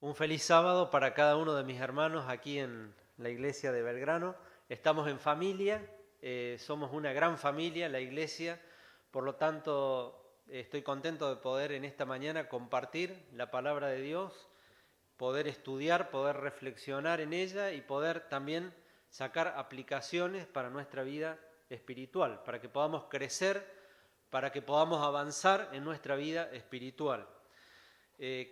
Un feliz sábado para cada uno de mis hermanos aquí en la iglesia de Belgrano. Estamos en familia, somos una gran familia, la iglesia, por lo tanto estoy contento de poder en esta mañana compartir la palabra de Dios, poder estudiar, poder reflexionar en ella y poder también sacar aplicaciones para nuestra vida espiritual, para que podamos crecer, para que podamos avanzar en nuestra vida espiritual.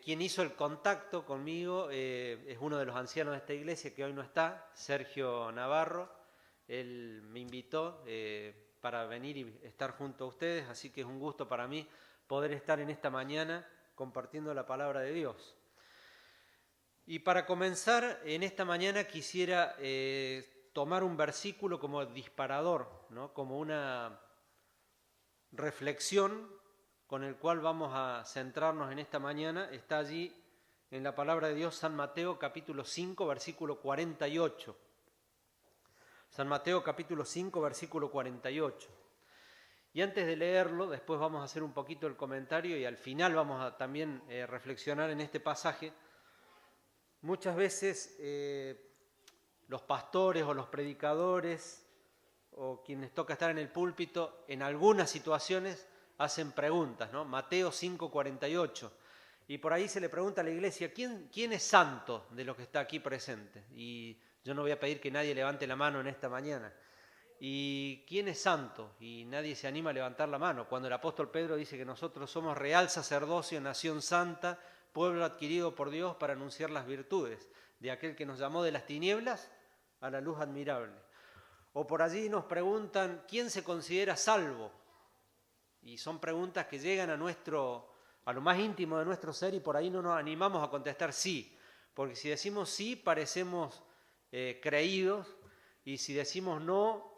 Quien hizo el contacto conmigo es uno de los ancianos de esta iglesia que hoy no está, Sergio Navarro. Él me invitó para venir y estar junto a ustedes, así que es un gusto para mí poder estar en esta mañana compartiendo la palabra de Dios. Y para comenzar, en esta mañana quisiera tomar un versículo como disparador, ¿no? Como una reflexión con el cual vamos a centrarnos en esta mañana. Está allí en la palabra de Dios, San Mateo capítulo 5, versículo 48. San Mateo capítulo 5, versículo 48. Y antes de leerlo, después vamos a hacer un poquito el comentario y al final vamos a también reflexionar en este pasaje. Muchas veces los pastores o los predicadores o quienes toca estar en el púlpito, en algunas situaciones hacen preguntas, ¿no? Mateo 5:48. Y por ahí se le pregunta a la iglesia, ¿quién es santo de los que está aquí presente? Y yo no voy a pedir que nadie levante la mano en esta mañana. ¿Y quién es santo? Y nadie se anima a levantar la mano. Cuando el apóstol Pedro dice que nosotros somos real sacerdocio, nación santa, pueblo adquirido por Dios para anunciar las virtudes de aquel que nos llamó de las tinieblas a la luz admirable. O por allí nos preguntan, ¿quién se considera salvo? Y son preguntas que llegan a lo más íntimo de nuestro ser y por ahí no nos animamos a contestar sí. Porque si decimos sí, parecemos creídos, y si decimos no,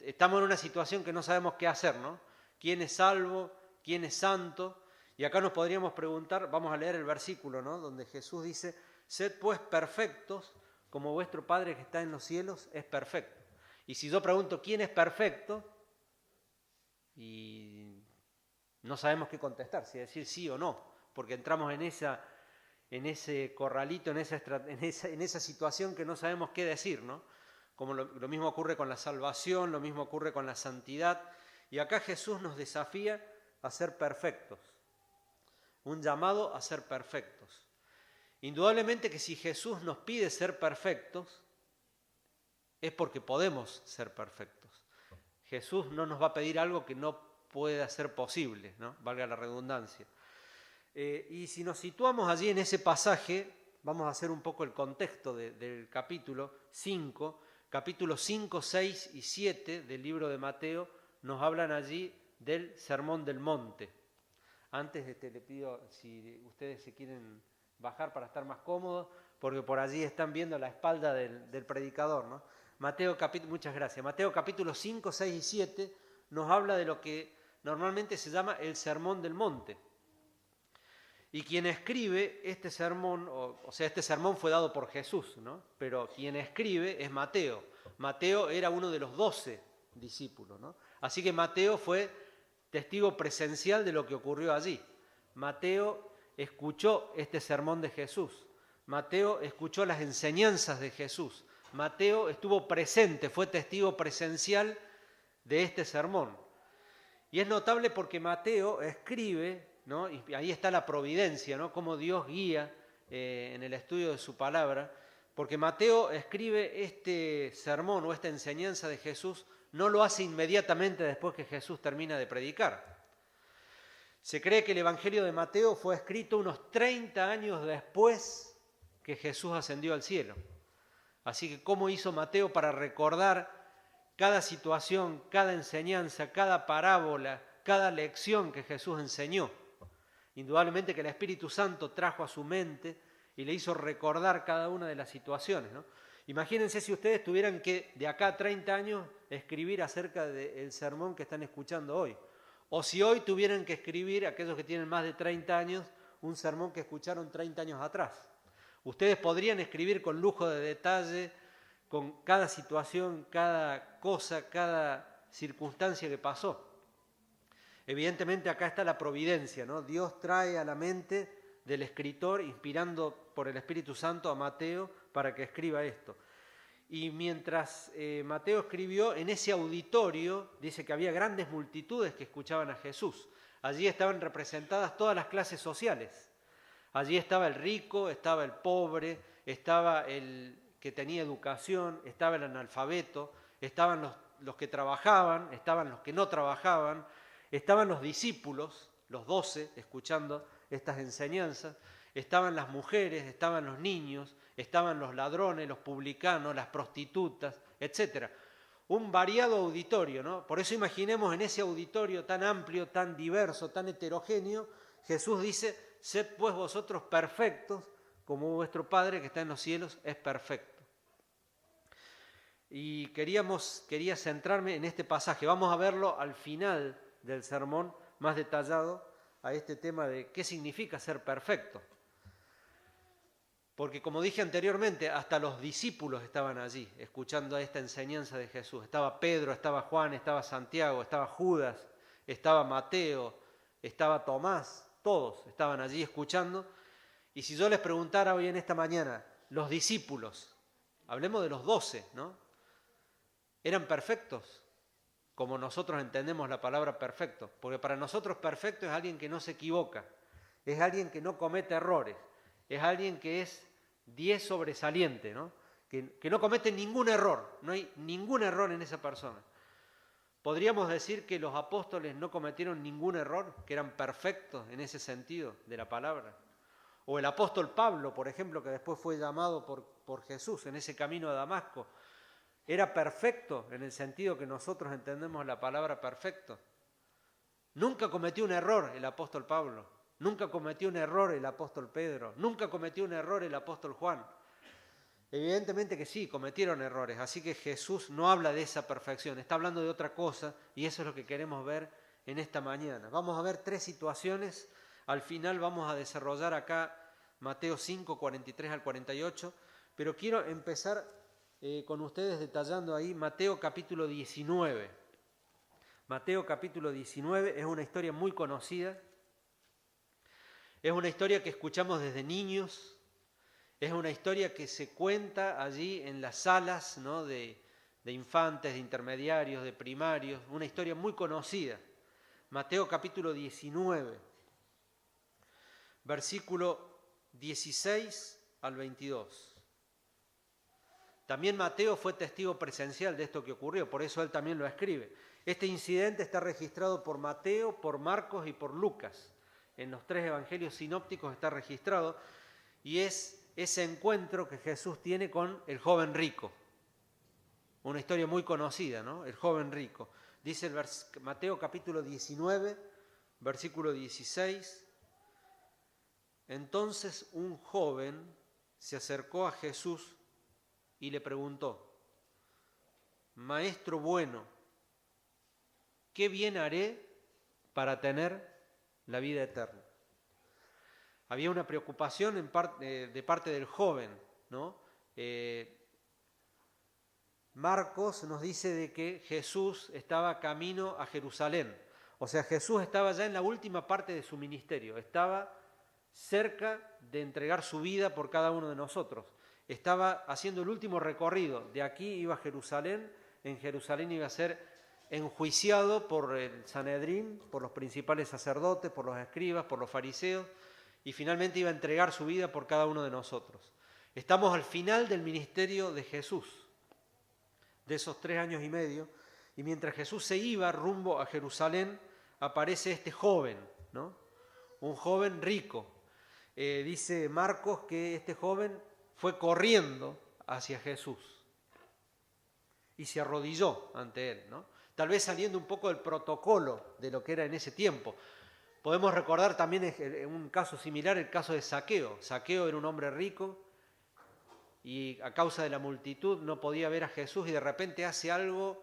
estamos en una situación que no sabemos qué hacer, ¿no? ¿Quién es salvo? ¿Quién es santo? Y acá nos podríamos preguntar, vamos a leer el versículo, ¿no? Donde Jesús dice, sed pues perfectos, como vuestro Padre que está en los cielos es perfecto. Y si yo pregunto, ¿quién es perfecto? Y no sabemos qué contestar, si decir sí o no, porque entramos en ese corralito, en esa situación que no sabemos qué decir, ¿no? Como lo mismo ocurre con la salvación, lo mismo ocurre con la santidad. Y acá Jesús nos desafía a ser perfectos, un llamado a ser perfectos. Indudablemente que si Jesús nos pide ser perfectos, es porque podemos ser perfectos. Jesús no nos va a pedir algo que no pueda ser posible, ¿no? Valga la redundancia. Y si nos situamos allí en ese pasaje, vamos a hacer un poco el contexto del capítulo 5. Capítulos 5, 6 y 7 del libro de Mateo nos hablan allí del Sermón del Monte. Antes le pido si ustedes se quieren bajar para estar más cómodos, porque por allí están viendo la espalda del predicador, ¿no? Muchas gracias. Mateo capítulo 5, 6 y 7 nos habla de lo que normalmente se llama el Sermón del Monte. Y quien escribe este sermón, o sea, este sermón fue dado por Jesús, ¿no? Pero quien escribe es Mateo. Mateo era uno de los 12 discípulos, ¿no? Así que Mateo fue testigo presencial de lo que ocurrió allí. Mateo escuchó este sermón de Jesús. Mateo escuchó las enseñanzas de Jesús. Mateo estuvo presente, fue testigo presencial de este sermón. Y es notable porque Mateo escribe, ¿no? Y ahí está la providencia, ¿no? Cómo Dios guía en el estudio de su palabra, porque Mateo escribe este sermón o esta enseñanza de Jesús, no lo hace inmediatamente después que Jesús termina de predicar. Se cree que el Evangelio de Mateo fue escrito unos 30 años después que Jesús ascendió al cielo. Así que, ¿cómo hizo Mateo para recordar cada situación, cada enseñanza, cada parábola, cada lección que Jesús enseñó? Indudablemente que el Espíritu Santo trajo a su mente y le hizo recordar cada una de las situaciones, ¿no? Imagínense si ustedes tuvieran que, de acá a 30 años, escribir acerca del sermón que están escuchando hoy. O si hoy tuvieran que escribir, aquellos que tienen más de 30 años, un sermón que escucharon 30 años atrás. Ustedes podrían escribir con lujo de detalle, con cada situación, cada cosa, cada circunstancia que pasó. Evidentemente acá está la providencia, ¿no? Dios trae a la mente del escritor, inspirando por el Espíritu Santo a Mateo para que escriba esto. Y mientras Mateo escribió, en ese auditorio dice que había grandes multitudes que escuchaban a Jesús. Allí estaban representadas todas las clases sociales. Allí estaba el rico, estaba el pobre, estaba el que tenía educación, estaba el analfabeto, estaban los que trabajaban, estaban los que no trabajaban, estaban los discípulos, los 12, escuchando estas enseñanzas, estaban las mujeres, estaban los niños, estaban los ladrones, los publicanos, las prostitutas, etc. Un variado auditorio, ¿no? Por eso imaginemos en ese auditorio tan amplio, tan diverso, tan heterogéneo, Jesús dice: sed pues vosotros perfectos, como vuestro Padre que está en los cielos es perfecto. Y quería centrarme en este pasaje. Vamos a verlo al final del sermón, más detallado, a este tema de qué significa ser perfecto. Porque como dije anteriormente, hasta los discípulos estaban allí, escuchando esta enseñanza de Jesús. Estaba Pedro, estaba Juan, estaba Santiago, estaba Judas, estaba Mateo, estaba Tomás, todos estaban allí escuchando. Y si yo les preguntara hoy en esta mañana, los discípulos, hablemos de los 12, ¿no? ¿Eran perfectos? Como nosotros entendemos la palabra perfecto. Porque para nosotros perfecto es alguien que no se equivoca, es alguien que no comete errores, es alguien que es 10 sobresaliente, ¿no? Que no comete ningún error, no hay ningún error en esa persona. ¿Podríamos decir que los apóstoles no cometieron ningún error, que eran perfectos en ese sentido de la palabra? O el apóstol Pablo, por ejemplo, que después fue llamado por Jesús en ese camino a Damasco, ¿era perfecto en el sentido que nosotros entendemos la palabra perfecto? Nunca cometió un error el apóstol Pablo, nunca cometió un error el apóstol Pedro, nunca cometió un error el apóstol Juan. Evidentemente que sí, cometieron errores, así que Jesús no habla de esa perfección, está hablando de otra cosa y eso es lo que queremos ver en esta mañana. Vamos a ver 3 situaciones, al final vamos a desarrollar acá Mateo 5, 43 al 48, pero quiero empezar con ustedes detallando ahí Mateo capítulo 19. Mateo capítulo 19 es una historia muy conocida, es una historia que escuchamos desde niños, es una historia que se cuenta allí en las salas, ¿no? de infantes, de intermediarios, de primarios, una historia muy conocida. Mateo capítulo 19, versículo 16 al 22. También Mateo fue testigo presencial de esto que ocurrió, por eso él también lo escribe. Este incidente está registrado por Mateo, por Marcos y por Lucas. En los 3 evangelios sinópticos está registrado y es ese encuentro que Jesús tiene con el joven rico. Una historia muy conocida, ¿no? El joven rico. Dice Mateo capítulo 19, versículo 16. Entonces un joven se acercó a Jesús y le preguntó: Maestro bueno, ¿qué bien haré para tener la vida eterna? Había una preocupación de parte del joven, ¿no? Marcos nos dice de que Jesús estaba camino a Jerusalén. O sea, Jesús estaba ya en la última parte de su ministerio, estaba cerca de entregar su vida por cada uno de nosotros. Estaba haciendo el último recorrido. De aquí iba a Jerusalén, en Jerusalén iba a ser enjuiciado por el Sanedrín, por los principales sacerdotes, por los escribas, por los fariseos, y finalmente iba a entregar su vida por cada uno de nosotros. Estamos al final del ministerio de Jesús, de esos 3 años y medio, y mientras Jesús se iba rumbo a Jerusalén, aparece este joven, ¿no? Un joven rico. Dice Marcos que este joven fue corriendo hacia Jesús y se arrodilló ante él, ¿no? Tal vez saliendo un poco del protocolo de lo que era en ese tiempo. Podemos recordar también un caso similar, el caso de Zaqueo. Zaqueo era un hombre rico y a causa de la multitud no podía ver a Jesús y de repente hace algo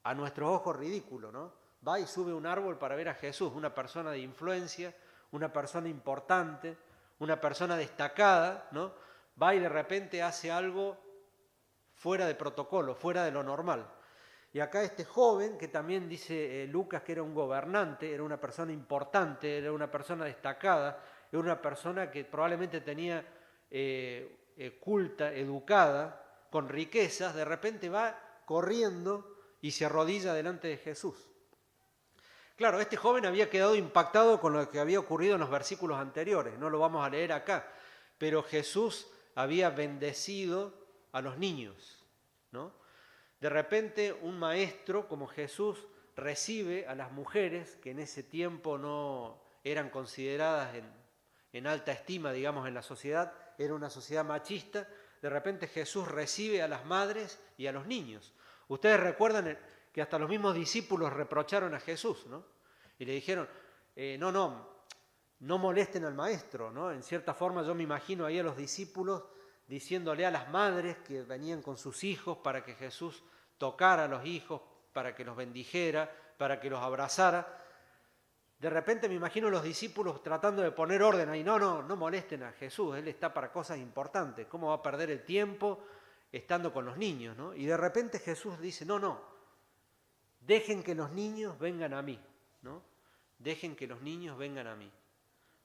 a nuestros ojos ridículo, ¿no? Va y sube un árbol para ver a Jesús, una persona de influencia, una persona importante, una persona destacada, ¿no? Va y de repente hace algo fuera de protocolo, fuera de lo normal. Y acá este joven, que también dice Lucas que era un gobernante, era una persona importante, era una persona destacada, era una persona que probablemente tenía culta, educada, con riquezas, de repente va corriendo y se arrodilla delante de Jesús. Claro, este joven había quedado impactado con lo que había ocurrido en los versículos anteriores, no lo vamos a leer acá, pero Jesús había bendecido a los niños, ¿no? De repente un maestro como Jesús recibe a las mujeres que en ese tiempo no eran consideradas en alta estima, digamos, en la sociedad, era una sociedad machista. De repente Jesús recibe a las madres y a los niños. Ustedes recuerdan que hasta los mismos discípulos reprocharon a Jesús, ¿no? Y le dijeron, no molesten al maestro, ¿no? En cierta forma yo me imagino ahí a los discípulos diciéndole a las madres que venían con sus hijos para que Jesús tocara a los hijos, para que los bendijera, para que los abrazara. De repente me imagino los discípulos tratando de poner orden ahí, no molesten a Jesús, Él está para cosas importantes, ¿cómo va a perder el tiempo estando con los niños, ¿no? Y de repente Jesús dice, no, dejen que los niños vengan a mí, ¿no? Dejen que los niños vengan a mí,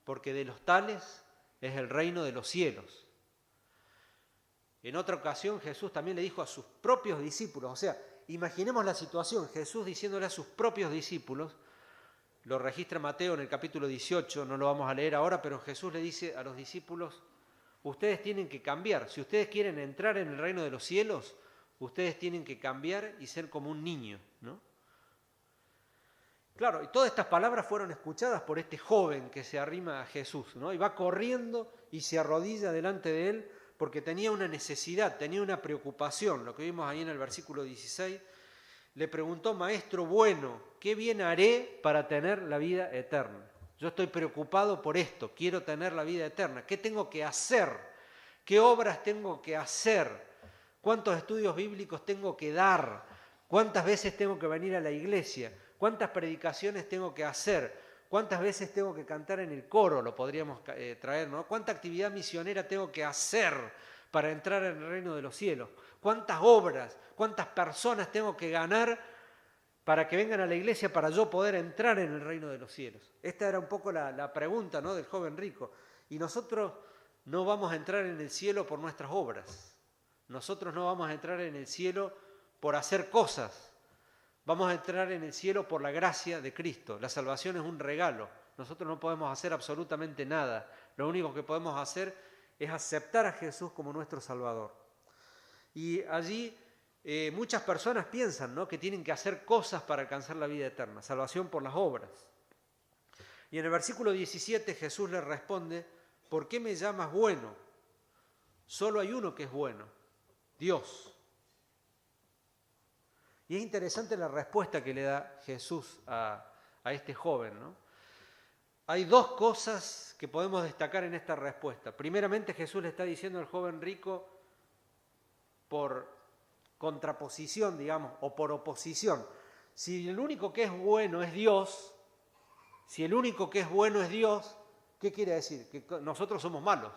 porque de los tales es el reino de los cielos. En otra ocasión Jesús también le dijo a sus propios discípulos, o sea, imaginemos la situación, Jesús diciéndole a sus propios discípulos, lo registra Mateo en el capítulo 18, no lo vamos a leer ahora, pero Jesús le dice a los discípulos, ustedes tienen que cambiar, si ustedes quieren entrar en el reino de los cielos, ustedes tienen que cambiar y ser como un niño, ¿no? Claro, y todas estas palabras fueron escuchadas por este joven que se arrima a Jesús, ¿no? Y va corriendo y se arrodilla delante de él porque tenía una necesidad, tenía una preocupación, lo que vimos ahí en el versículo 16, le preguntó, maestro bueno, ¿qué bien haré para tener la vida eterna? Yo estoy preocupado por esto, quiero tener la vida eterna. ¿Qué tengo que hacer? ¿Qué obras tengo que hacer? ¿Cuántos estudios bíblicos tengo que dar? ¿Cuántas veces tengo que venir a la iglesia? ¿Cuántas predicaciones tengo que hacer? ¿Cuántas veces tengo que cantar en el coro? Lo podríamos traer, ¿no? ¿Cuánta actividad misionera tengo que hacer para entrar en el reino de los cielos? ¿Cuántas obras, cuántas personas tengo que ganar para que vengan a la iglesia para yo poder entrar en el reino de los cielos? Esta era un poco la pregunta, ¿no?, del joven rico. Y nosotros no vamos a entrar en el cielo por nuestras obras. Nosotros no vamos a entrar en el cielo por hacer cosas. Vamos a entrar en el cielo por la gracia de Cristo. La salvación es un regalo. Nosotros no podemos hacer absolutamente nada. Lo único que podemos hacer es aceptar a Jesús como nuestro Salvador. Y allí muchas personas piensan, ¿no?, que tienen que hacer cosas para alcanzar la vida eterna, salvación por las obras. Y en el versículo 17 Jesús le responde, ¿por qué me llamas bueno? Solo hay uno que es bueno, Dios. Y es interesante la respuesta que le da Jesús a este joven, ¿no? Hay dos cosas que podemos destacar en esta respuesta. Primeramente, Jesús le está diciendo al joven rico por contraposición, digamos, o por oposición. Si el único que es bueno es Dios, si el único que es bueno es Dios, ¿qué quiere decir? Que nosotros somos malos.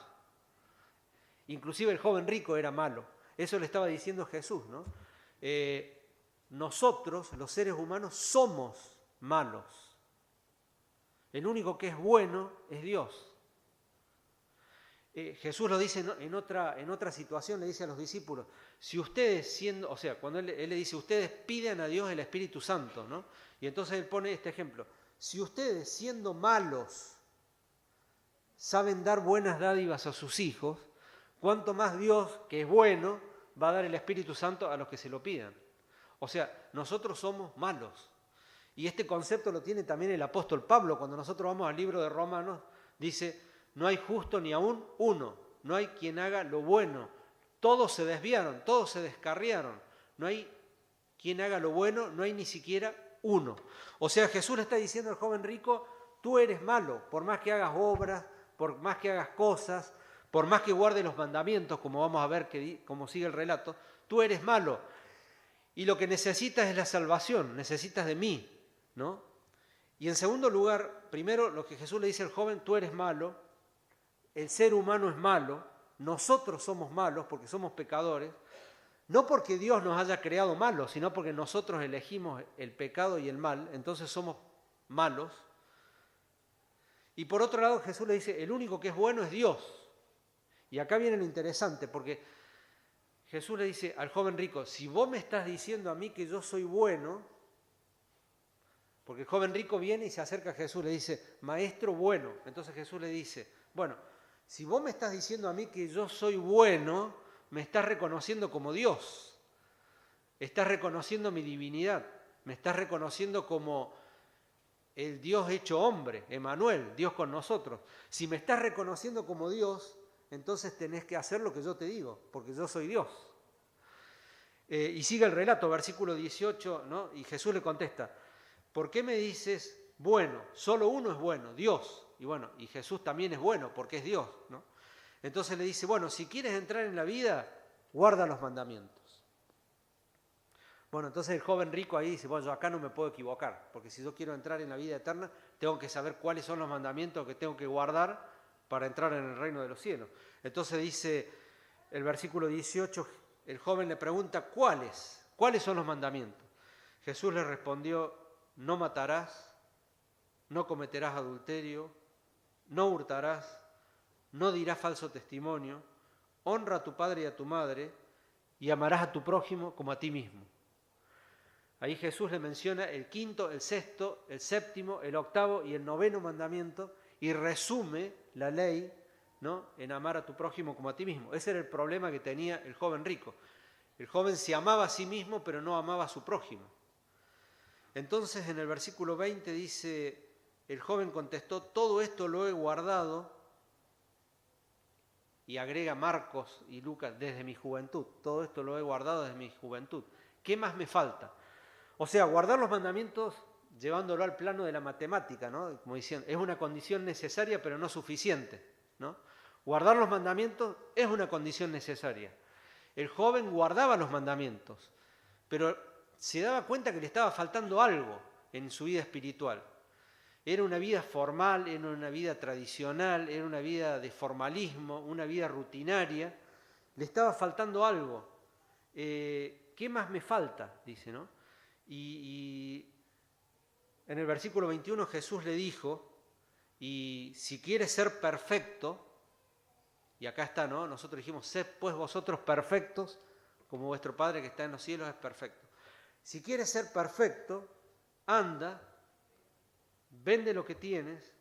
Inclusive el joven rico era malo. Eso le estaba diciendo Jesús, ¿no? Nosotros, los seres humanos, somos malos. El único que es bueno es Dios. Jesús lo dice en otra situación, le dice a los discípulos, si ustedes siendo, o sea, cuando él le dice, ustedes piden a Dios el Espíritu Santo, ¿no? Y entonces él pone este ejemplo, si ustedes siendo malos saben dar buenas dádivas a sus hijos, ¿cuánto más Dios, que es bueno, va a dar el Espíritu Santo a los que se lo pidan? O sea, nosotros somos malos. Y este concepto lo tiene también el apóstol Pablo. Cuando nosotros vamos al libro de Romanos, dice, no hay justo ni aún uno, no hay quien haga lo bueno. Todos se desviaron, todos se descarriaron. No hay quien haga lo bueno, no hay ni siquiera uno. O sea, Jesús le está diciendo al joven rico, tú eres malo, por más que hagas obras, por más que hagas cosas, por más que guardes los mandamientos, como vamos a ver como sigue el relato, tú eres malo. Y lo que necesitas es la salvación, necesitas de mí, ¿no? Y en segundo lugar, primero lo que Jesús le dice al joven, tú eres malo, el ser humano es malo, nosotros somos malos porque somos pecadores, no porque Dios nos haya creado malos, sino porque nosotros elegimos el pecado y el mal, entonces somos malos. Y por otro lado Jesús le dice, el único que es bueno es Dios. Y acá viene lo interesante, porque Jesús le dice al joven rico, si vos me estás diciendo a mí que yo soy bueno, porque el joven rico viene y se acerca a Jesús, le dice, maestro bueno. Entonces Jesús le dice, bueno, si vos me estás diciendo a mí que yo soy bueno, me estás reconociendo como Dios, estás reconociendo mi divinidad, me estás reconociendo como el Dios hecho hombre, Emmanuel, Dios con nosotros. Si me estás reconociendo como Dios, entonces tenés que hacer lo que yo te digo, porque yo soy Dios. Y sigue el relato, versículo 18, ¿no? Y Jesús le contesta, ¿por qué me dices bueno? Solo uno es bueno, Dios. Y bueno, y Jesús también es bueno, porque es Dios, ¿no? Entonces le dice, bueno, si quieres entrar en la vida, guarda los mandamientos. Bueno, entonces el joven rico ahí dice, bueno, yo acá no me puedo equivocar, porque si yo quiero entrar en la vida eterna, tengo que saber cuáles son los mandamientos que tengo que guardar para entrar en el reino de los cielos. Entonces dice el versículo 18, el joven le pregunta, ¿cuáles son los mandamientos? Jesús le respondió, no matarás, no cometerás adulterio, no hurtarás, no dirás falso testimonio, honra a tu padre y a tu madre, y amarás a tu prójimo como a ti mismo. Ahí Jesús le menciona el quinto, el sexto, el séptimo, el octavo y el noveno mandamiento y resume la ley, ¿no?, en amar a tu prójimo como a ti mismo. Ese era el problema que tenía el joven rico. El joven se amaba a sí mismo, pero no amaba a su prójimo. Entonces en el versículo 20 dice, el joven contestó, todo esto lo he guardado, y agrega Marcos y Lucas, desde mi juventud. Todo esto lo he guardado desde mi juventud. ¿Qué más me falta? O sea, guardar los mandamientos llevándolo al plano de la matemática, ¿no? Como diciendo, es una condición necesaria pero no suficiente, ¿no? Guardar los mandamientos es una condición necesaria. El joven guardaba los mandamientos, pero se daba cuenta que le estaba faltando algo en su vida espiritual. Era una vida formal, era una vida tradicional, era una vida de formalismo, una vida rutinaria. Le estaba faltando algo. ¿Qué más me falta? Dice, ¿no? Y en el versículo 21 Jesús le dijo, y si quieres ser perfecto, y acá está, ¿no? Nosotros dijimos, sed pues vosotros perfectos, como vuestro Padre que está en los cielos es perfecto. Si quieres ser perfecto, anda, vende lo que tienes,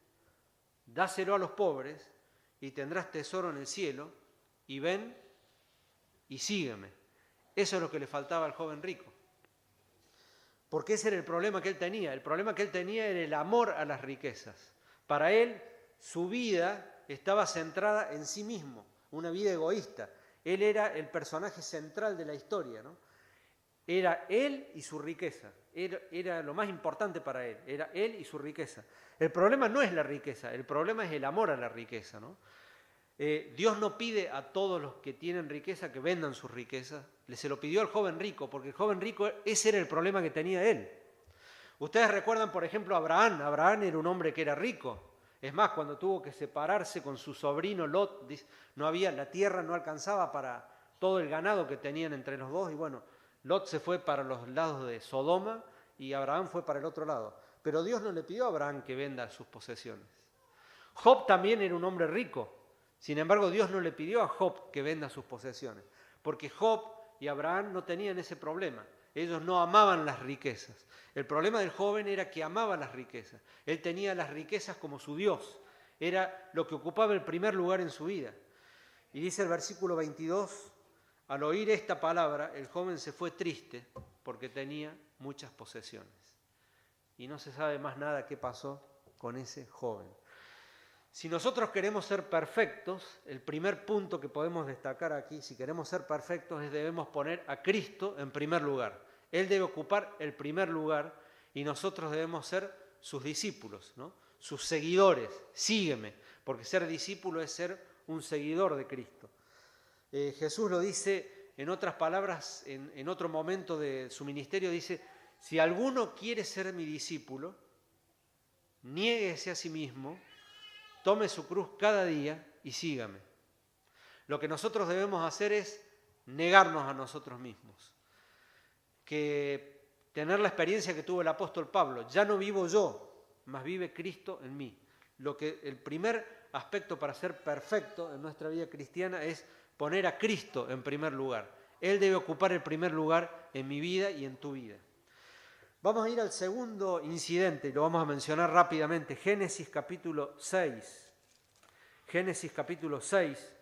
dáselo a los pobres, y tendrás tesoro en el cielo, y ven y sígueme. Eso es lo que le faltaba al joven rico. Porque ese era el problema que él tenía. El problema que él tenía era el amor a las riquezas. Para él, su vida estaba centrada en sí mismo, una vida egoísta. Él era el personaje central de la historia, ¿no? Era él y su riqueza. Era lo más importante para él. Era él y su riqueza. El problema no es la riqueza, el problema es el amor a la riqueza, ¿no? Dios no pide a todos los que tienen riqueza que vendan sus riquezas. Se lo pidió al joven rico, porque el joven rico, ese era el problema que tenía él. Ustedes recuerdan, por ejemplo, a Abraham. Abraham era un hombre que era rico. Es más, cuando tuvo que separarse con su sobrino Lot, la tierra no alcanzaba para todo el ganado que tenían entre los dos. Y bueno, Lot se fue para los lados de Sodoma y Abraham fue para el otro lado. Pero Dios no le pidió a Abraham que venda sus posesiones. Job también era un hombre rico. Sin embargo, Dios no le pidió a Job que venda sus posesiones, porque Job y Abraham no tenían ese problema. Ellos no amaban las riquezas. El problema del joven era que amaba las riquezas. Él tenía las riquezas como su Dios. Era lo que ocupaba el primer lugar en su vida. Y dice el versículo 22, al oír esta palabra, el joven se fue triste porque tenía muchas posesiones. Y no se sabe más nada qué pasó con ese joven. Si nosotros queremos ser perfectos, el primer punto que podemos destacar aquí, si queremos ser perfectos, es debemos poner a Cristo en primer lugar. Él debe ocupar el primer lugar y nosotros debemos ser sus discípulos, ¿no? Sus seguidores. Sígueme, porque ser discípulo es ser un seguidor de Cristo. Jesús lo dice en otras palabras, en otro momento de su ministerio, dice, si alguno quiere ser mi discípulo, niéguese a sí mismo, tome su cruz cada día y sígame. Lo que nosotros debemos hacer es negarnos a nosotros mismos. Tener la experiencia que tuvo el apóstol Pablo. Ya no vivo yo, mas vive Cristo en mí. el primer aspecto para ser perfecto en nuestra vida cristiana es poner a Cristo en primer lugar. Él debe ocupar el primer lugar en mi vida y en tu vida. Vamos a ir al segundo incidente, lo vamos a mencionar rápidamente. Génesis capítulo 6. Génesis capítulo 6,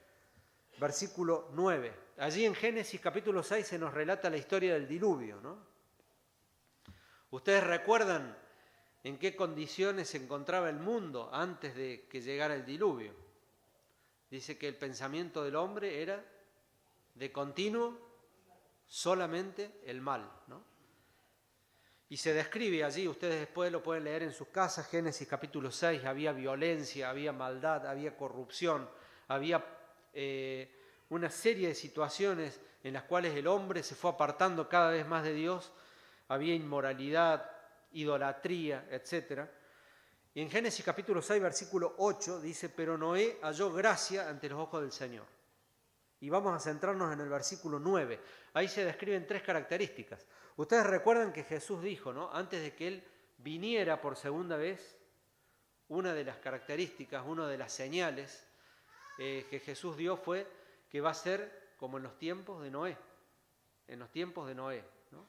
versículo 9. Allí en Génesis capítulo 6 se nos relata la historia del diluvio, ¿no? ¿Ustedes recuerdan en qué condiciones se encontraba el mundo antes de que llegara el diluvio? Dice que el pensamiento del hombre era de continuo solamente el mal, ¿no? Y se describe allí, ustedes después lo pueden leer en sus casas, Génesis capítulo 6, había violencia, había maldad, había corrupción, había una serie de situaciones en las cuales el hombre se fue apartando cada vez más de Dios, había inmoralidad, idolatría, etc. Y en Génesis capítulo 6, versículo 8 dice, pero Noé halló gracia ante los ojos del Señor. Y vamos a centrarnos en el versículo 9. Ahí se describen tres características. Ustedes recuerdan que Jesús dijo, ¿no? Antes de que Él viniera por segunda vez, una de las características, una de las señales que Jesús dio fue que va a ser como en los tiempos de Noé. En los tiempos de Noé, ¿no?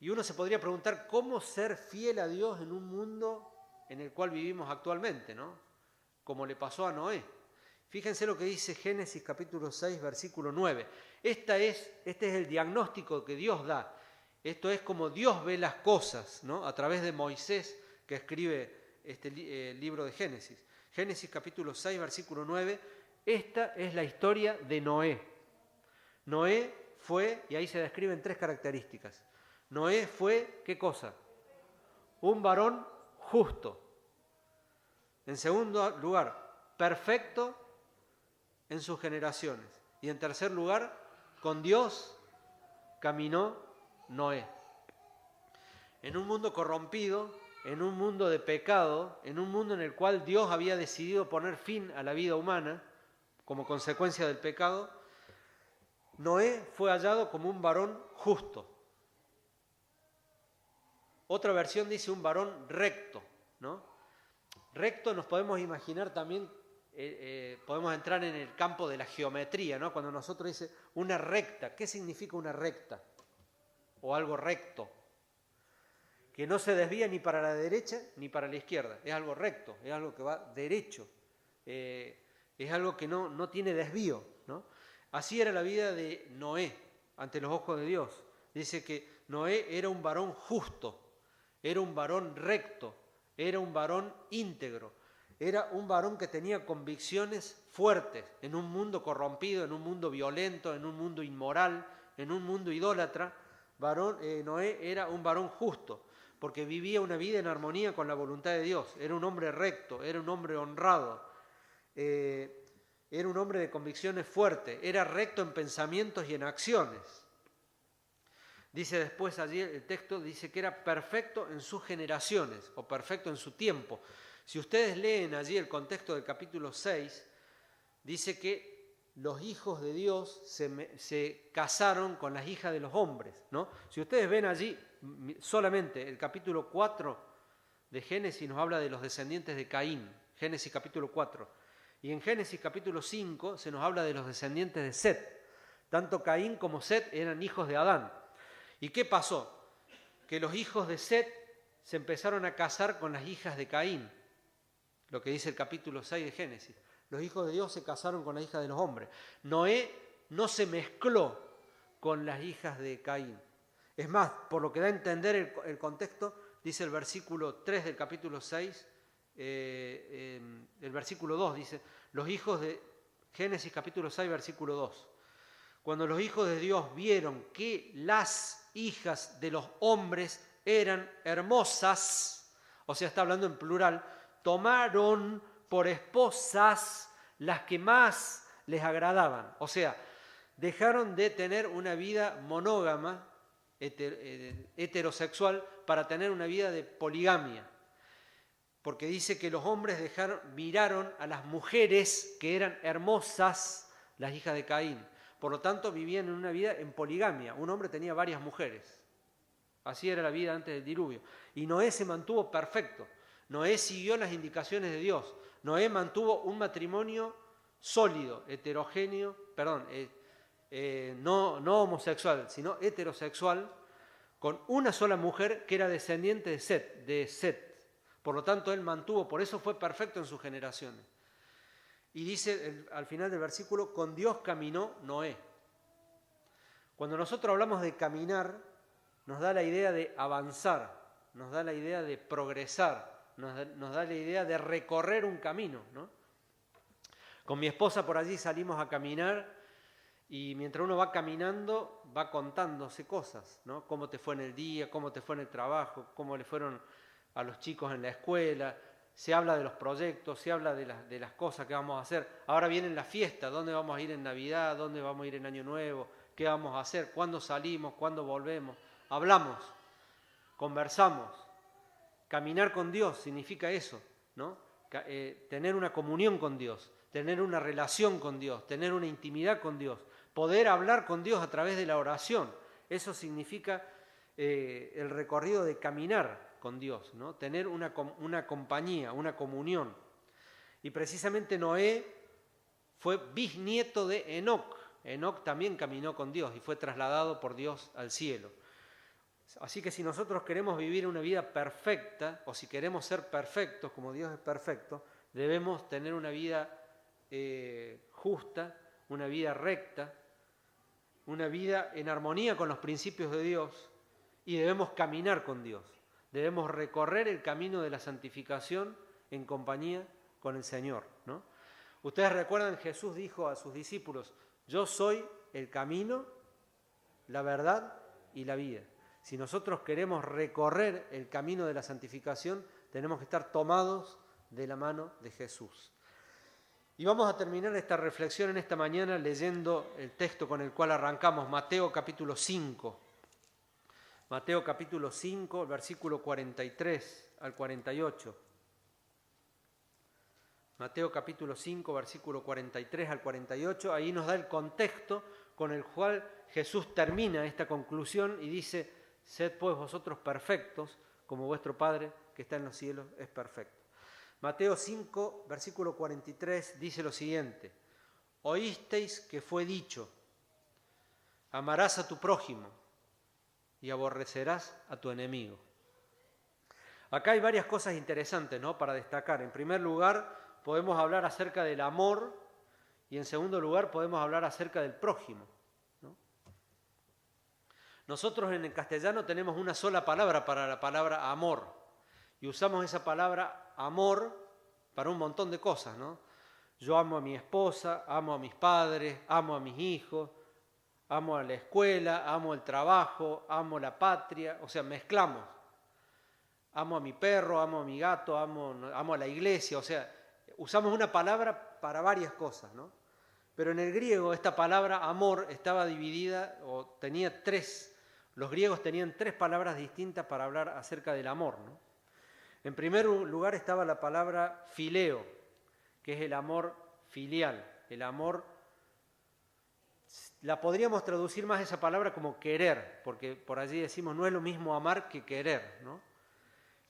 Y uno se podría preguntar cómo ser fiel a Dios en un mundo en el cual vivimos actualmente, ¿no? Como le pasó a Noé. Fíjense lo que dice Génesis capítulo 6, versículo 9. Este es el diagnóstico que Dios da. Esto es como Dios ve las cosas, ¿no? A través de Moisés, que escribe este libro de Génesis. Génesis capítulo 6, versículo 9. Esta es la historia de Noé. Noé fue, y ahí se describen tres características. Noé fue, ¿qué cosa? Un varón justo. En segundo lugar, perfecto en sus generaciones. Y en tercer lugar, con Dios caminó Noé. En un mundo corrompido, en un mundo de pecado, en un mundo en el cual Dios había decidido poner fin a la vida humana como consecuencia del pecado, Noé fue hallado como un varón justo. Otra versión dice un varón recto, ¿no? Recto nos podemos imaginar también, podemos entrar en el campo de la geometría, ¿no? Cuando nosotros dice una recta, ¿qué significa una recta? O algo recto, que no se desvía ni para la derecha ni para la izquierda, es algo recto, es algo que va derecho, es algo que no tiene desvío, ¿no? Así era la vida de Noé ante los ojos de Dios. Dice que Noé era un varón justo, era un varón recto, era un varón íntegro, era un varón que tenía convicciones fuertes en un mundo corrompido, en un mundo violento, en un mundo inmoral, en un mundo idólatra. Noé era un varón justo, porque vivía una vida en armonía con la voluntad de Dios. Era un hombre recto, era un hombre honrado, era un hombre de convicciones fuertes, era recto en pensamientos y en acciones. Dice después allí el texto, dice que era perfecto en sus generaciones o perfecto en su tiempo. Si ustedes leen allí el contexto del capítulo 6, dice que los hijos de Dios se casaron con las hijas de los hombres, ¿no? Si ustedes ven allí solamente el capítulo 4 de Génesis nos habla de los descendientes de Caín, Génesis capítulo 4. Y en Génesis capítulo 5 se nos habla de los descendientes de Set. Tanto Caín como Set eran hijos de Adán. ¿Y qué pasó? Que los hijos de Set se empezaron a casar con las hijas de Caín, lo que dice el capítulo 6 de Génesis. Los hijos de Dios se casaron con las hijas de los hombres. Noé no se mezcló con las hijas de Caín. Es más, por lo que da a entender el contexto, dice el versículo 3 del capítulo 6, el versículo 2 dice, los hijos de Génesis capítulo 6, versículo 2. Cuando los hijos de Dios vieron que las hijas de los hombres eran hermosas, o sea, está hablando en plural, tomaron por esposas las que más les agradaban. O sea, dejaron de tener una vida monógama, heterosexual, para tener una vida de poligamia. Porque dice que los hombres miraron a las mujeres que eran hermosas, las hijas de Caín. Por lo tanto, vivían en una vida en poligamia. Un hombre tenía varias mujeres. Así era la vida antes del diluvio. Y Noé se mantuvo perfecto. Noé siguió las indicaciones de Dios. Noé mantuvo un matrimonio sólido, heterogéneo, no homosexual, sino heterosexual, con una sola mujer que era descendiente de Set. Por lo tanto, él mantuvo, por eso fue perfecto en sus generaciones. Y dice al final del versículo, con Dios caminó Noé. Cuando nosotros hablamos de caminar, nos da la idea de avanzar, nos da la idea de progresar, nos da la idea de recorrer un camino, ¿no? Con mi esposa por allí salimos a caminar y mientras uno va caminando va contándose cosas, ¿no? Cómo te fue en el día, cómo te fue en el trabajo, cómo le fueron a los chicos en la escuela, se habla de los proyectos, se habla de las cosas que vamos a hacer. Ahora vienen las fiestas, ¿dónde vamos a ir en Navidad? ¿Dónde vamos a ir en Año Nuevo? ¿Qué vamos a hacer? ¿Cuándo salimos? ¿Cuándo volvemos? Hablamos, conversamos. Caminar con Dios significa eso, ¿no? Tener una comunión con Dios, tener una relación con Dios, tener una intimidad con Dios, poder hablar con Dios a través de la oración. Eso significa el recorrido de caminar con Dios, ¿no? Tener una compañía, una comunión. Y precisamente Noé fue bisnieto de Enoc. Enoc también caminó con Dios y fue trasladado por Dios al cielo. Así que si nosotros queremos vivir una vida perfecta, o si queremos ser perfectos como Dios es perfecto, debemos tener una vida justa, una vida recta, una vida en armonía con los principios de Dios, y debemos caminar con Dios. Debemos recorrer el camino de la santificación en compañía con el Señor, ¿no? Ustedes recuerdan, Jesús dijo a sus discípulos, yo soy el camino, la verdad y la vida. Si nosotros queremos recorrer el camino de la santificación, tenemos que estar tomados de la mano de Jesús. Y vamos a terminar esta reflexión en esta mañana leyendo el texto con el cual arrancamos, Mateo capítulo 5. Mateo capítulo 5, versículo 43 al 48. Mateo capítulo 5, versículo 43 al 48, ahí nos da el contexto con el cual Jesús termina esta conclusión y dice, sed pues vosotros perfectos, como vuestro Padre que está en los cielos es perfecto. Mateo 5, versículo 43 dice lo siguiente, oísteis que fue dicho, amarás a tu prójimo y aborrecerás a tu enemigo. Acá hay varias cosas interesantes, ¿no?, para destacar. En primer lugar, podemos hablar acerca del amor y en segundo lugar podemos hablar acerca del prójimo, ¿no? Nosotros en el castellano tenemos una sola palabra para la palabra amor y usamos esa palabra amor para un montón de cosas, ¿no? Yo amo a mi esposa, amo a mis padres, amo a mis hijos, amo a la escuela, amo el trabajo, amo la patria, o sea, mezclamos. Amo a mi perro, amo a mi gato, amo a la iglesia, o sea, usamos una palabra para varias cosas, ¿no? Pero en el griego esta palabra amor estaba dividida o tenía los griegos tenían tres palabras distintas para hablar acerca del amor, ¿no? En primer lugar estaba la palabra fileo, que es el amor filial, el amor, la podríamos traducir más esa palabra como querer, porque por allí decimos no es lo mismo amar que querer, ¿no?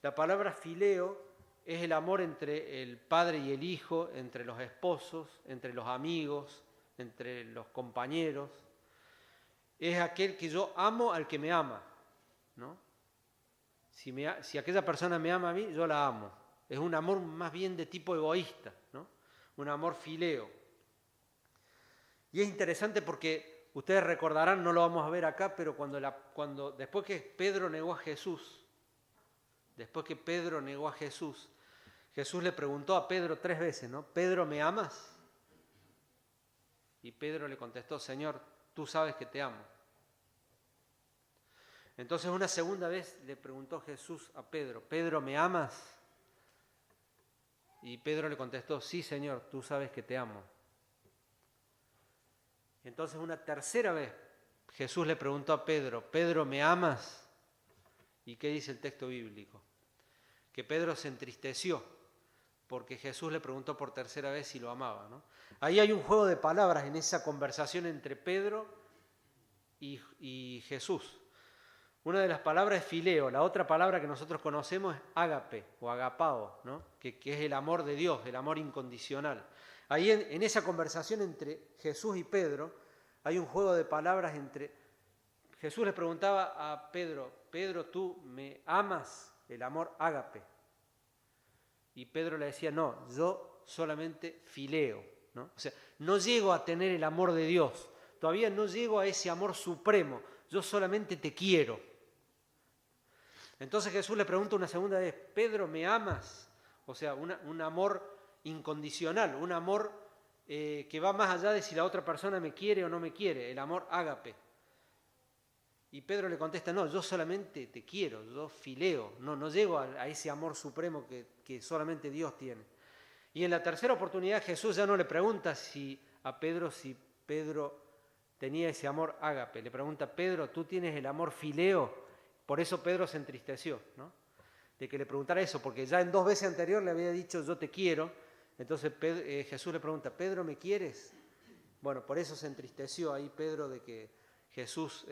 La palabra fileo es el amor entre el padre y el hijo, entre los esposos, entre los amigos, entre los compañeros. Es aquel que yo amo al que me ama, ¿no? Si aquella persona me ama a mí, yo la amo. Es un amor más bien de tipo egoísta, ¿no? Un amor fileo. Y es interesante porque ustedes recordarán, no lo vamos a ver acá, pero después que Pedro negó a Jesús, Jesús le preguntó a Pedro 3 veces, ¿no? Pedro, ¿me amas? Y Pedro le contestó, Señor, tú sabes que te amo. Entonces una segunda vez le preguntó Jesús a Pedro, Pedro, ¿me amas? Y Pedro le contestó, sí, Señor, tú sabes que te amo. Entonces una tercera vez Jesús le preguntó a Pedro, Pedro, ¿me amas? ¿Y qué dice el texto bíblico? Que Pedro se entristeció porque Jesús le preguntó por tercera vez si lo amaba, ¿no? Ahí hay un juego de palabras en esa conversación entre Pedro y Jesús. Una de las palabras es fileo, la otra palabra que nosotros conocemos es ágape o agapao, ¿no? que es el amor de Dios, el amor incondicional. Ahí en esa conversación entre Jesús y Pedro hay un juego de palabras entre... Jesús le preguntaba a Pedro, Pedro, ¿tú me amas? El amor ágape. Y Pedro le decía, no, yo solamente fileo, ¿no? O sea, no llego a tener el amor de Dios, todavía no llego a ese amor supremo, yo solamente te quiero. Entonces Jesús le pregunta una segunda vez, Pedro, ¿me amas? O sea, un amor incondicional, un amor que va más allá de si la otra persona me quiere o no me quiere, el amor ágape. Y Pedro le contesta, no, yo solamente te quiero, yo fileo, no llego a ese amor supremo que solamente Dios tiene. Y en la tercera oportunidad Jesús ya no le pregunta si Pedro tenía ese amor ágape, le pregunta, Pedro, ¿tú tienes el amor fileo? Por eso Pedro se entristeció, ¿no? De que le preguntara eso, porque ya en 2 veces anteriores le había dicho, yo te quiero. Entonces Jesús le pregunta, Pedro, ¿me quieres? Bueno, por eso se entristeció ahí Pedro de que Jesús...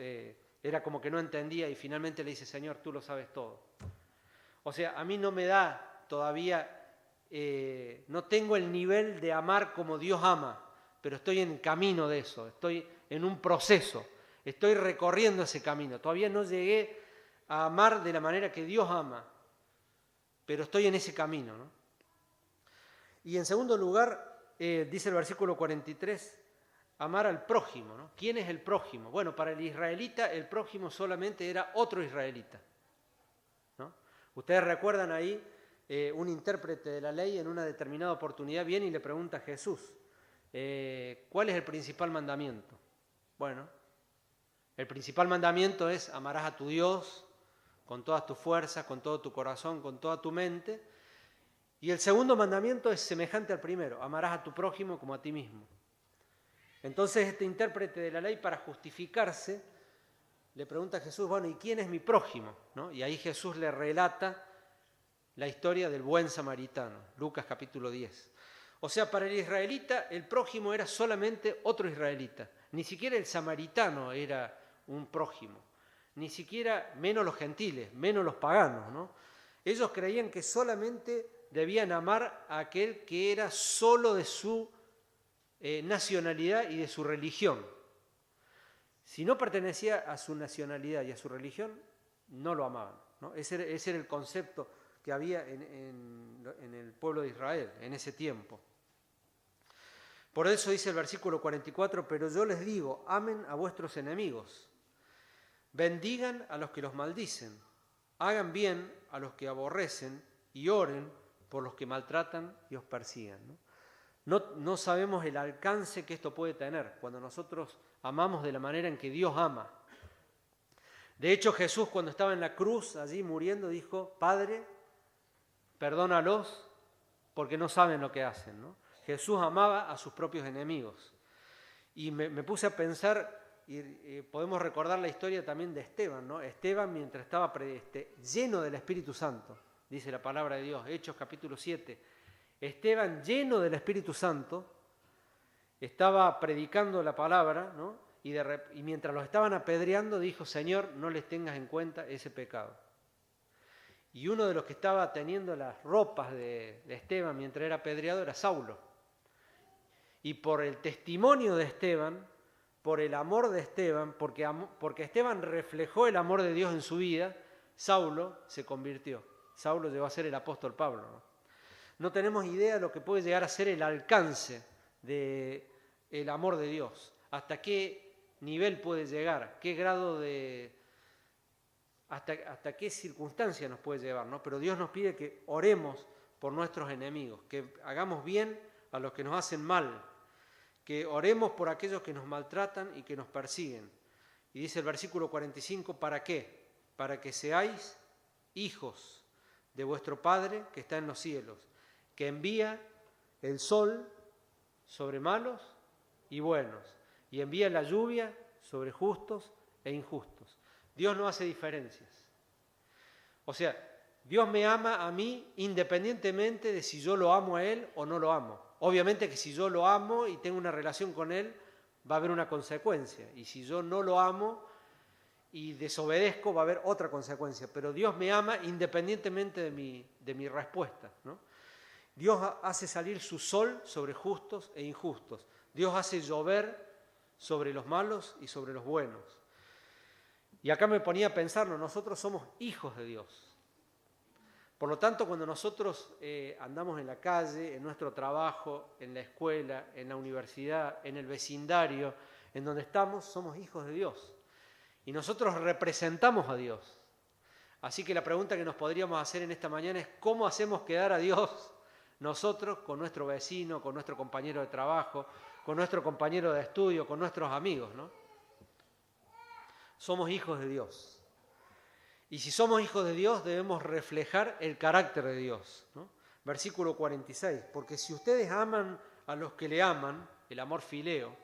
era como que no entendía y finalmente le dice, Señor, tú lo sabes todo. O sea, a mí no me da todavía, no tengo el nivel de amar como Dios ama, pero estoy en camino de eso, estoy en un proceso, estoy recorriendo ese camino. Todavía no llegué a amar de la manera que Dios ama, pero estoy en ese camino, ¿no? Y en segundo lugar, dice el versículo 43, amar al prójimo, ¿no? ¿Quién es el prójimo? Bueno, para el israelita el prójimo solamente era otro israelita, ¿no? Ustedes recuerdan ahí un intérprete de la ley en una determinada oportunidad viene y le pregunta a Jesús, ¿cuál es el principal mandamiento? Bueno, el principal mandamiento es amarás a tu Dios con todas tus fuerzas, con todo tu corazón, con toda tu mente. Y el segundo mandamiento es semejante al primero, amarás a tu prójimo como a ti mismo. Entonces este intérprete de la ley, para justificarse, le pregunta a Jesús, bueno, ¿y quién es mi prójimo? ¿No? Y ahí Jesús le relata la historia del buen samaritano, Lucas capítulo 10. O sea, para el israelita el prójimo era solamente otro israelita, ni siquiera el samaritano era un prójimo, ni siquiera menos los gentiles, menos los paganos, ¿no? Ellos creían que solamente debían amar a aquel que era solo de su nacionalidad y de su religión. Si no pertenecía a su nacionalidad y a su religión, no lo amaban, ¿no? Ese era el concepto que había en el pueblo de Israel en ese tiempo. Por eso dice el versículo 44, pero yo les digo, amen a vuestros enemigos, bendigan a los que los maldicen, hagan bien a los que aborrecen y oren por los que maltratan y os persiguen, ¿no? No sabemos el alcance que esto puede tener cuando nosotros amamos de la manera en que Dios ama. De hecho, Jesús cuando estaba en la cruz, allí muriendo, dijo, Padre, perdónalos porque no saben lo que hacen, ¿no? Jesús amaba a sus propios enemigos. Y me puse a pensar, y podemos recordar la historia también de Esteban, ¿no? Esteban mientras estaba lleno del Espíritu Santo, dice la palabra de Dios, Hechos capítulo 7, Esteban, lleno del Espíritu Santo, estaba predicando la palabra, ¿no? Y mientras los estaban apedreando, dijo, Señor, no les tengas en cuenta ese pecado. Y uno de los que estaba teniendo las ropas de Esteban mientras era apedreado era Saulo. Y por el testimonio de Esteban, por el amor de Esteban, porque Esteban reflejó el amor de Dios en su vida, Saulo se convirtió. Saulo llegó a ser el apóstol Pablo, ¿no? No tenemos idea de lo que puede llegar a ser el alcance del amor de Dios. Hasta qué nivel puede llegar, qué grado de... hasta qué circunstancia nos puede llevar, ¿no? Pero Dios nos pide que oremos por nuestros enemigos, que hagamos bien a los que nos hacen mal, que oremos por aquellos que nos maltratan y que nos persiguen. Y dice el versículo 45, ¿para qué? Para que seáis hijos de vuestro Padre que está en los cielos, que envía el sol sobre malos y buenos, y envía la lluvia sobre justos e injustos. Dios no hace diferencias. O sea, Dios me ama a mí independientemente de si yo lo amo a Él o no lo amo. Obviamente que si yo lo amo y tengo una relación con Él, va a haber una consecuencia. Y si yo no lo amo y desobedezco, va a haber otra consecuencia, pero Dios me ama independientemente de mi respuesta, ¿no? Dios hace salir su sol sobre justos e injustos. Dios hace llover sobre los malos y sobre los buenos. Y acá me ponía a pensarlo, nosotros somos hijos de Dios. Por lo tanto, cuando nosotros andamos en la calle, en nuestro trabajo, en la escuela, en la universidad, en el vecindario, en donde estamos, somos hijos de Dios. Y nosotros representamos a Dios. Así que la pregunta que nos podríamos hacer en esta mañana es ¿cómo hacemos quedar a Dios nosotros con nuestro vecino, con nuestro compañero de trabajo, con nuestro compañero de estudio, con nuestros amigos, ¿no? Somos hijos de Dios. Y si somos hijos de Dios, debemos reflejar el carácter de Dios, ¿no? Versículo 46, porque si ustedes aman a los que le aman, el amor fileo,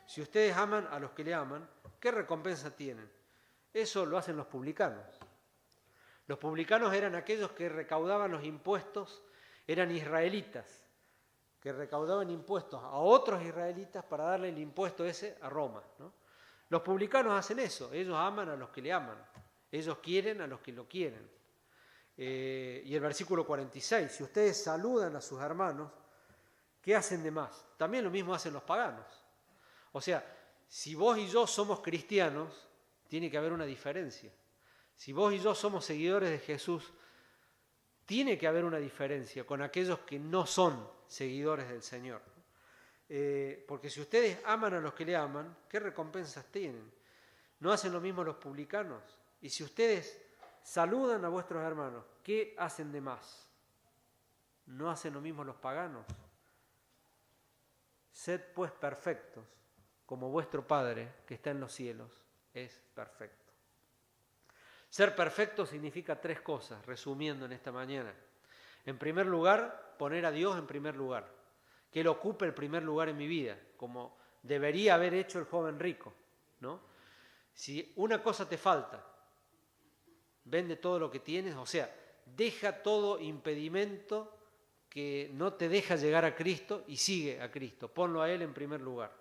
si ustedes aman a los que le aman, ¿qué recompensa tienen? Eso lo hacen los publicanos. Los publicanos eran aquellos que recaudaban los impuestos, eran israelitas, que recaudaban impuestos a otros israelitas para darle el impuesto ese a Roma, ¿no? Los publicanos hacen eso, ellos aman a los que le aman, ellos quieren a los que lo quieren. Y el versículo 46, si ustedes saludan a sus hermanos, ¿qué hacen de más? También lo mismo hacen los paganos. O sea, si vos y yo somos cristianos, tiene que haber una diferencia. Si vos y yo somos seguidores de Jesús, tiene que haber una diferencia con aquellos que no son seguidores del Señor. Porque si ustedes aman a los que le aman, ¿qué recompensas tienen? ¿No hacen lo mismo los publicanos? Y si ustedes saludan a vuestros hermanos, ¿qué hacen de más? ¿No hacen lo mismo los paganos? Sed pues perfectos, como vuestro Padre que está en los cielos es perfecto. Ser perfecto significa tres cosas, resumiendo en esta mañana. En primer lugar, poner a Dios en primer lugar, que Él ocupe el primer lugar en mi vida, como debería haber hecho el joven rico, ¿no? Si una cosa te falta, vende todo lo que tienes, o sea, deja todo impedimento que no te deja llegar a Cristo y sigue a Cristo, ponlo a Él en primer lugar.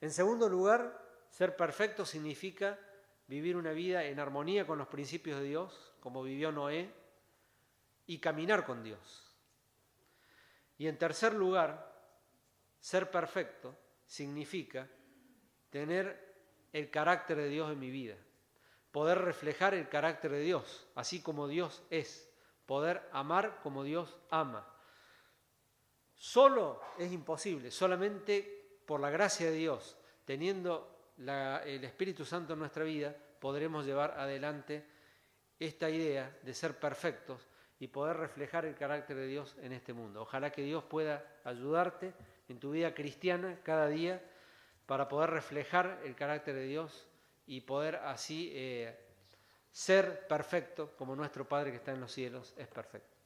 En segundo lugar, ser perfecto significa vivir una vida en armonía con los principios de Dios, como vivió Noé, y caminar con Dios. Y en tercer lugar, ser perfecto significa tener el carácter de Dios en mi vida, poder reflejar el carácter de Dios, así como Dios es, poder amar como Dios ama. Solo es imposible, solamente por la gracia de Dios, teniendo el Espíritu Santo en nuestra vida, podremos llevar adelante esta idea de ser perfectos y poder reflejar el carácter de Dios en este mundo. Ojalá que Dios pueda ayudarte en tu vida cristiana cada día para poder reflejar el carácter de Dios y poder así ser perfecto como nuestro Padre que está en los cielos es perfecto.